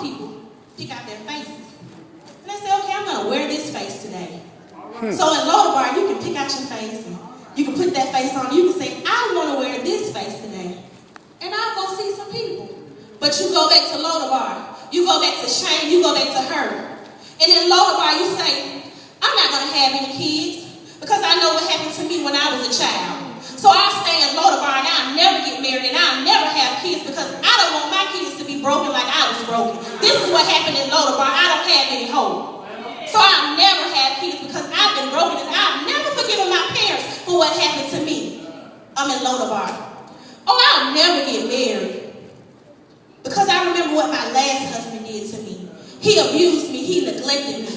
people pick out their faces. And they say, okay, I'm going to wear this face today. So in Lodabar, you can pick out your face and you can put that face on. You can say, I want to wear this face today. And I'll go see some people. But you go back to Lodabar. You go back to shame. You go back to hurt. And in Lodabar, you say, I'm not going to have any kids because I know what happened to me when I was a child. So I'll stay in Lodabar and I'll never get married and I'll never have kids because I don't want my kids to be broken like I was broken. This is what happened in Lodabar. I don't have any hope. So I'll never have kids because I've been broken and I've never forgiven my parents for what happened to me. I'm in Lodabar. Oh, I'll never get married because I remember what my last husband did to me. He abused me. He neglected me.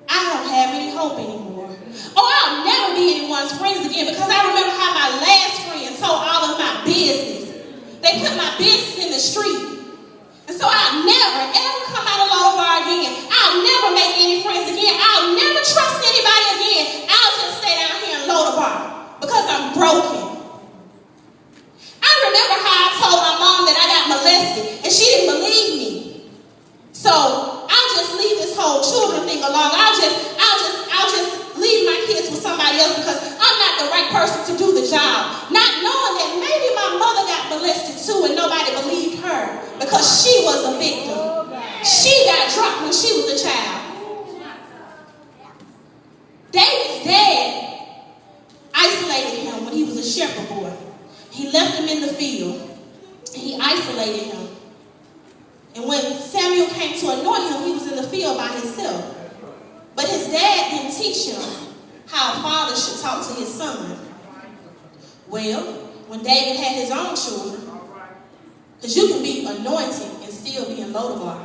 I don't have any hope anymore. Oh, I'll never be anyone's friends again because I remember how my last friend told all of my business. They put my business in the street. And so I'll never, ever come out of Lodabar again. I'll never make any friends again. I'll never trust anybody again. I'll just stay down here in Lodabar because I'm broken. I remember how I told my mom that I got molested and she didn't believe me. So I'll just leave this whole children thing alone. I'll just leave my kids with somebody else because I'm not the right person to do the job. Not knowing that maybe my mother got molested too and nobody believed her because she was a victim. She got dropped when she was a child. David's dad isolated him when he was a shepherd boy. He left him in the field. He isolated him. And when Samuel came to anoint him, he was in the field by himself. But his dad didn't teach him how a father should talk to his son. Well, when David had his own children, because you can be anointed and still be in Lodabar.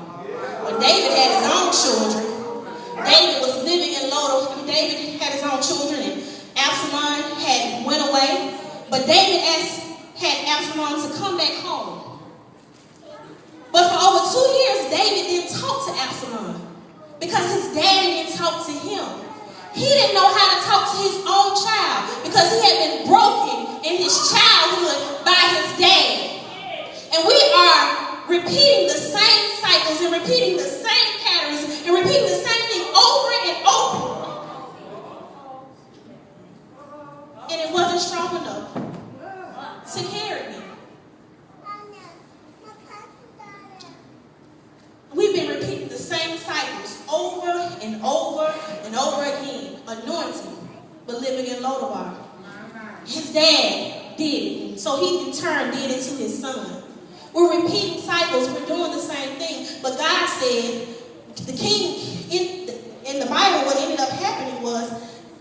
When David had his own children, David was living in Lodabar. David had his own children and Absalom had went away. But David had Absalom to come back home. But for over 2 years, David didn't talk to Absalom because his daddy didn't talk to him. He didn't know how to talk to his own child because he had been broken in his childhood by his dad. And we are repeating the same cycles and repeating the same patterns and repeating the same thing over and over. And it wasn't strong enough to carry me. We've been repeating the same cycles over and over and over again. Anointing, but living in Lodabar. His dad did it, so he in turn did it to his son. We're repeating cycles. We're doing the same thing. But God said, the king, in the Bible, what ended up happening was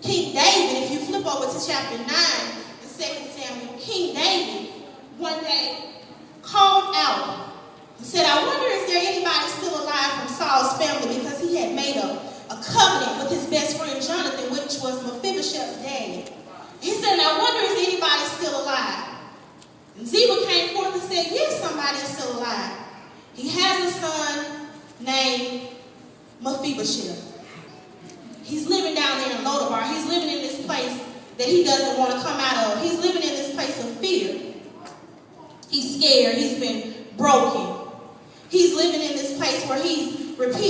King David, if you flip over to chapter 9 in 2 Samuel, King David one day called out and said, I wonder if there anybody still alive from Saul's family because he had made a covenant with his best friend Jonathan, which was Mephibosheth's daddy. He said, I wonder if anybody's still alive. And Ziba came forth and said, yes, somebody is still alive. He has a son named Mephibosheth. He's living down there in Lodabar. He's living in this place that he doesn't want to come out of. He's living in this place of fear. He's scared. He's been broken. He's living in this place where he's repeating